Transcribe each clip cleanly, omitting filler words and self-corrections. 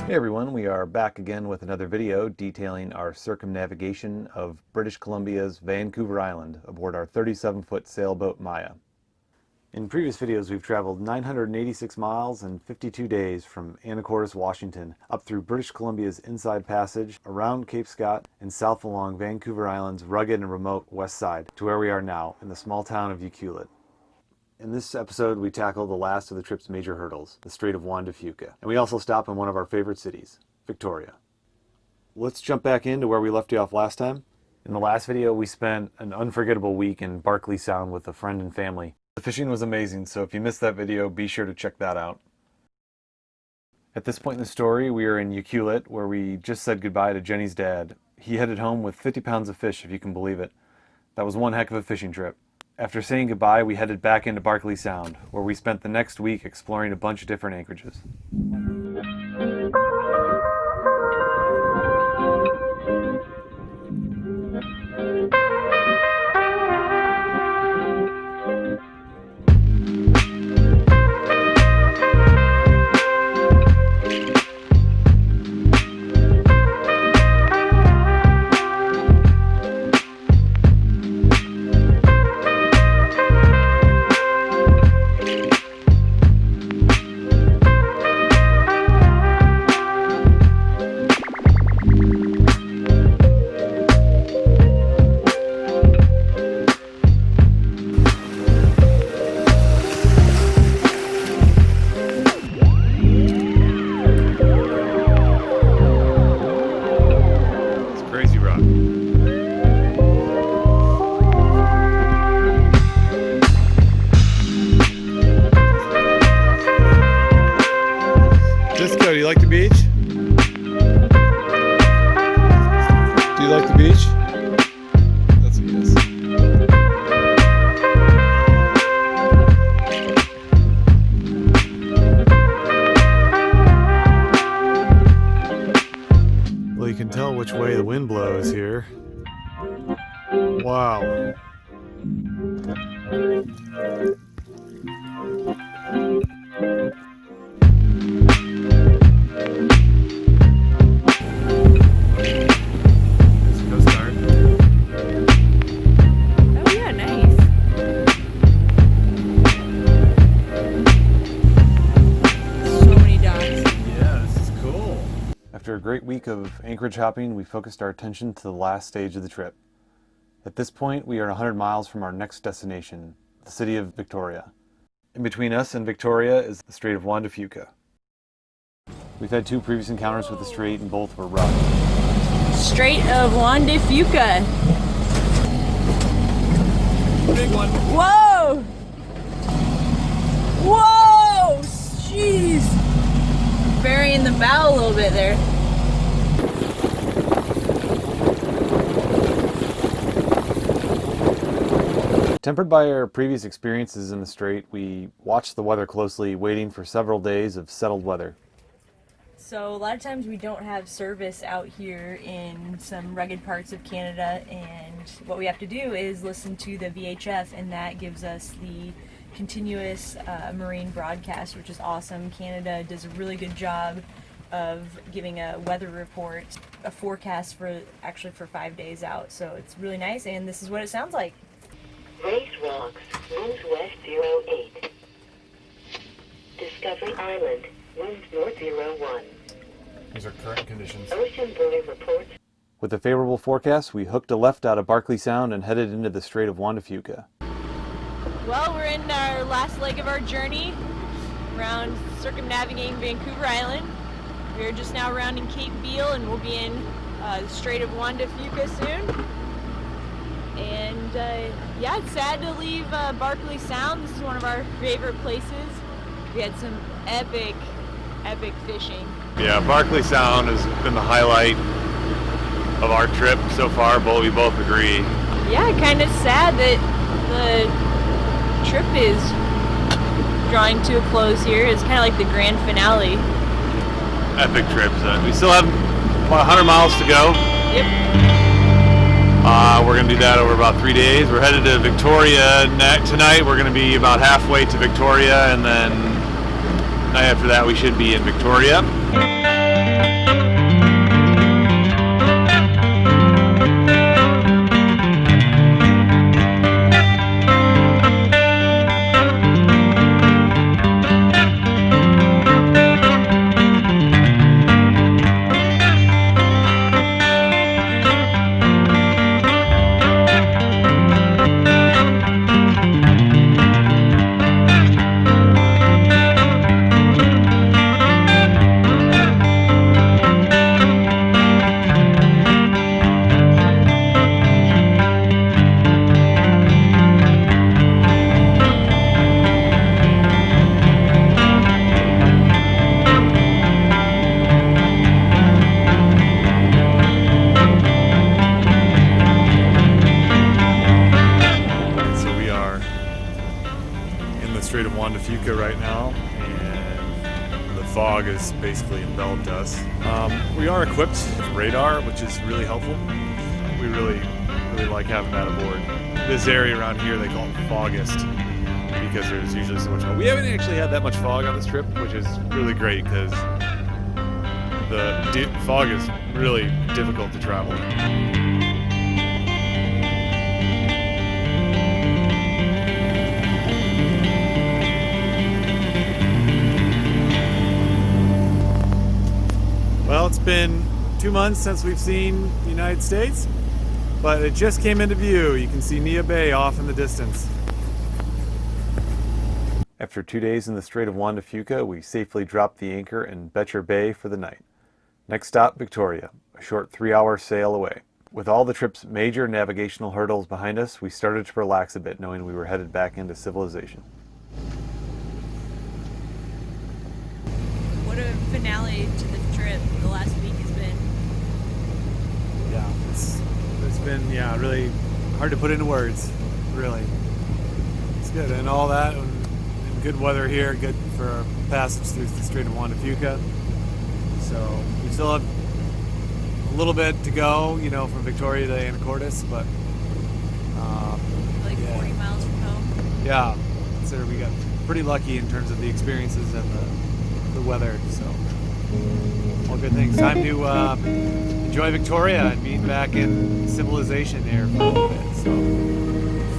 Hey everyone, we are back again with another video detailing our circumnavigation of British Columbia's Vancouver Island aboard our 37-foot sailboat Maya. In previous videos we've traveled 986 miles and 52 days from Anacortes, Washington, up through British Columbia's Inside Passage, around Cape Scott, and south along Vancouver Island's rugged and remote west side to where we are now in the small town of Ucluelet. In this episode, we tackle the last of the trip's major hurdles, the Strait of Juan de Fuca, and we also stop in one of our favorite cities, Victoria. Let's jump back into where we left you off last time. In the last video, we spent an unforgettable week in Barkley Sound with a friend and family. The fishing was amazing, so if you missed that video, be sure to check that out. At this point in the story, we are in Ucluelet, where we just said goodbye to Jenny's dad. He headed home with 50 pounds of fish, if you can believe it. That was one heck of a fishing trip. After saying goodbye, we headed back into Barkley Sound, where we spent the next week exploring a bunch of different anchorages. Do you like the beach? Do you like the beach? That's a yes. Well, you can tell which way the wind blows here. Wow. After a great week of anchorage hopping, we focused our attention to the last stage of the trip. At this point, we are 100 miles from our next destination, the city of Victoria. In between us and Victoria is the Strait of Juan de Fuca. We've had two previous encounters with the strait and both were rough. Strait of Juan de Fuca. Big one. Whoa! Whoa! Jeez! Burying the bow a little bit there. Tempered by our previous experiences in the strait, we watched the weather closely, waiting for several days of settled weather. So a lot of times we don't have service out here in some rugged parts of Canada, and what we have to do is listen to the VHF, and that gives us the continuous marine broadcast, which is awesome. Canada does a really good job of giving a weather report, a forecast for 5 days out, so it's really nice, and this is what it sounds like. Race Rocks, winds west 08. Discovery Island, winds north 01. These are current conditions. Ocean buoy reports. With a favorable forecast, we hooked a left out of Barkley Sound and headed into the Strait of Juan de Fuca. Well, we're in our last leg of our journey around circumnavigating Vancouver Island. We're just now rounding Cape Beale, and we'll be in the Strait of Juan de Fuca soon. And yeah, it's sad to leave Barkley Sound. This is one of our favorite places. We had some epic fishing. Yeah, Barkley Sound has been the highlight of our trip so far, but we both agree. Yeah, kind of sad that the trip is drawing to a close here. It's kind of like the grand finale. Epic trips. We still have about 100 miles to go. Yep. We're going to do that over about 3 days. We're headed to Victoria tonight. We're going to be about halfway to Victoria, and then night after that we should be in Victoria. Strait of Juan de Fuca right now, and the fog has basically enveloped us. We are equipped with radar, which is really helpful. We really like having that aboard. This area around here they call it Fogest because there's usually so much fog. We haven't actually had that much fog on this trip, which is really great because the fog is really difficult to travel in. Well, it's been 2 months since we've seen the United States, but it just came into view. You can see Nia Bay off in the distance. After 2 days in the Strait of Juan de Fuca, we safely dropped the anchor in Betcher Bay for the night. Next stop, Victoria, a short 3-hour sail away. With all the trip's major navigational hurdles behind us, we started to relax a bit, knowing we were headed back into civilization. What a finale to the trip the last week has been. Yeah, it's been really hard to put into words, really. It's good, and all that, and good weather here, good for our passage through the Strait of Juan de Fuca. So we still have a little bit to go, from Victoria to Anacortes, but Like 40 miles from home. yeah, consider we got pretty lucky in terms of the experiences and the weather. So all good things. Time to enjoy Victoria and being back in civilization here for a little bit. So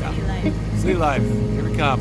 yeah. Sea life. Sea life, here we come.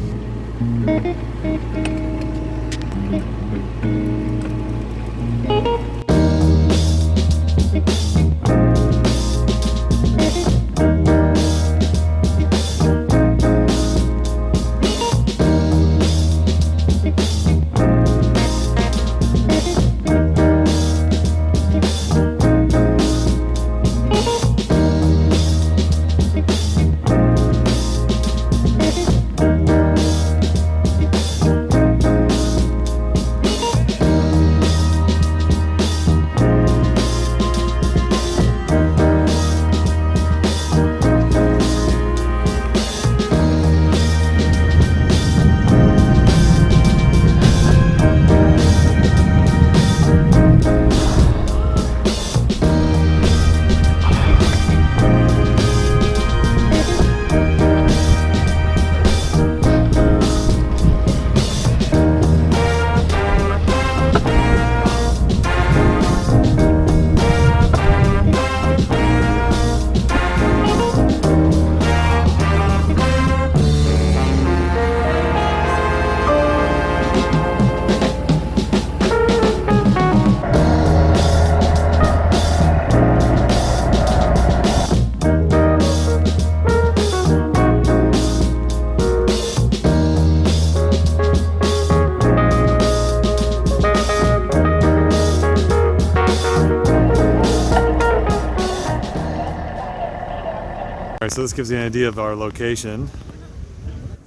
Alright, so this gives you an idea of our location.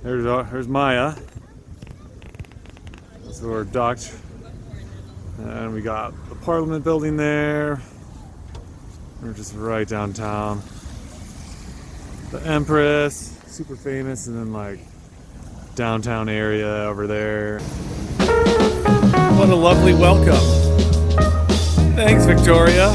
There's Maya. So we're docked. And we got the Parliament building there. We're just right downtown. The Empress, super famous, and then like downtown area over there. What a lovely welcome. Thanks, Victoria.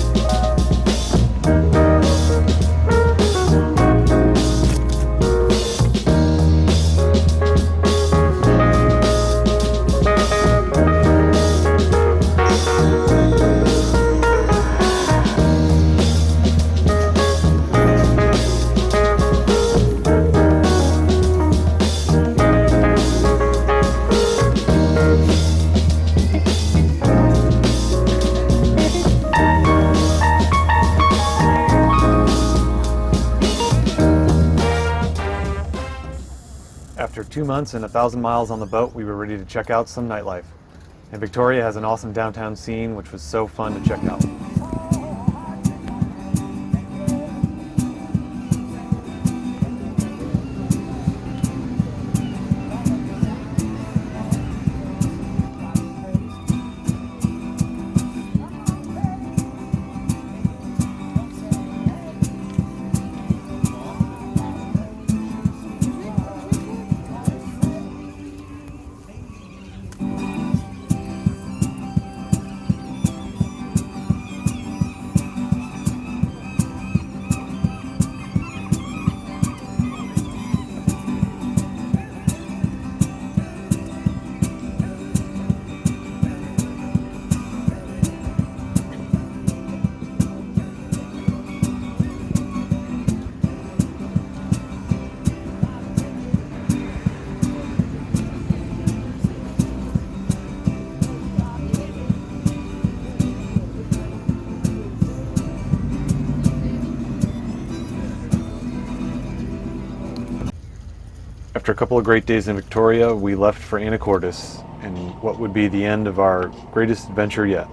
After 2 months and 1,000 miles on the boat, we were ready to check out some nightlife. And Victoria has an awesome downtown scene, which was so fun to check out. After a couple of great days in Victoria, we left for Anacortes and what would be the end of our greatest adventure yet.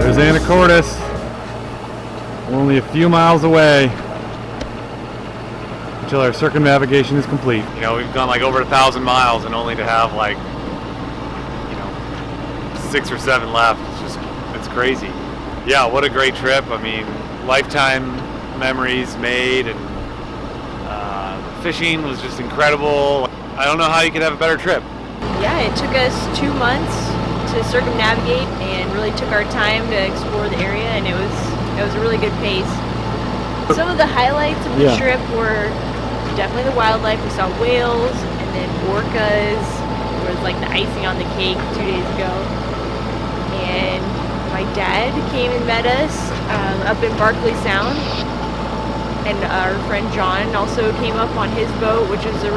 There's Anacortes. We're only a few miles away until our circumnavigation is complete. You know, we've done like over 1,000 miles and only to have like, you know, 6 or 7 left. It's crazy. Yeah, what a great trip. I mean, lifetime memories made, and fishing was just incredible. I don't know how you could have a better trip. Yeah, it took us 2 months to circumnavigate and really took our time to explore the area, and it was a really good pace. Some of the highlights of the trip were definitely the wildlife. We saw whales and then orcas. It was like the icing on the cake 2 days ago. And my dad came and met us up in Barkley Sound, and our friend John also came up on his boat, which was a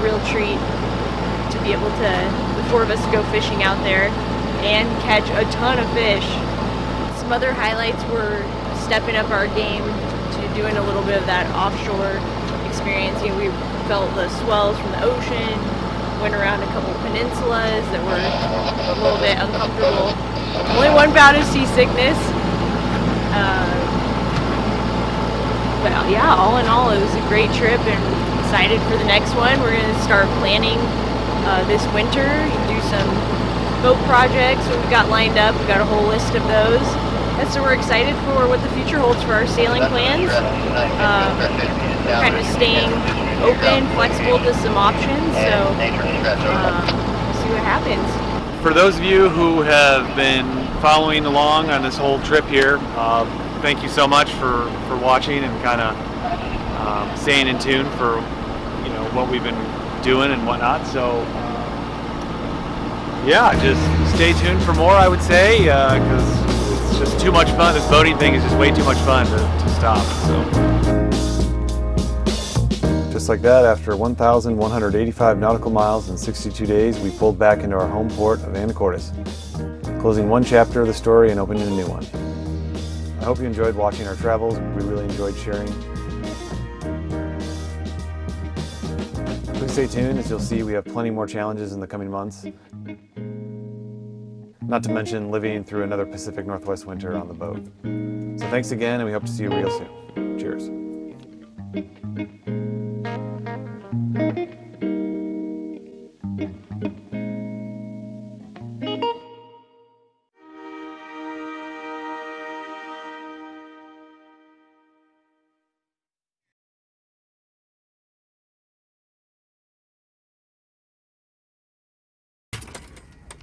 real treat to be able to, the 4 of us, to go fishing out there and catch a ton of fish. Some other highlights were stepping up our game to doing a little bit of that offshore experience. You know, we felt the swells from the ocean, went around a couple peninsulas that were a little bit uncomfortable. Only 1 bout of seasickness. But yeah, all in all, it was a great trip, and excited for the next one. We're going to start planning this winter, do some boat projects that we've got lined up. We've got a whole list of those. And so we're excited for what the future holds for our sailing plans. Kind of staying open, flexible to some options. So we'll see what happens. For those of you who have been following along on this whole trip here, thank you so much for watching and kind of staying in tune for, you know, what we've been doing and whatnot. So yeah, just stay tuned for more, I would say, because it's just too much fun. This boating thing is just way too much fun to stop. So Just like that, after 1,185 nautical miles and 62 days, we pulled back into our home port of Anacortes, closing one chapter of the story and opening a new one. I hope you enjoyed watching our travels. We really enjoyed sharing. Please stay tuned, as you'll see we have plenty more challenges in the coming months. Not to mention living through another Pacific Northwest winter on the boat. So thanks again, and we hope to see you real soon. Cheers.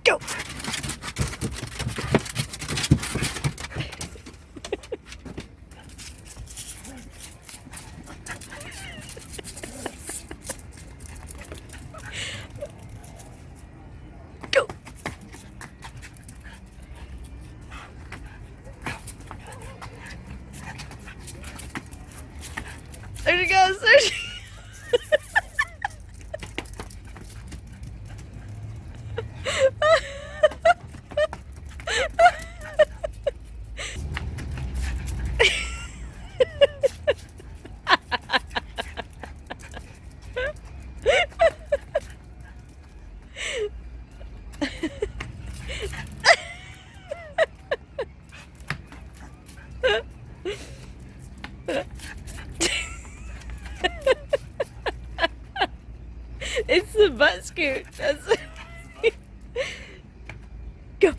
Go! Go! There she goes! There she It's the butt scoot. That's go.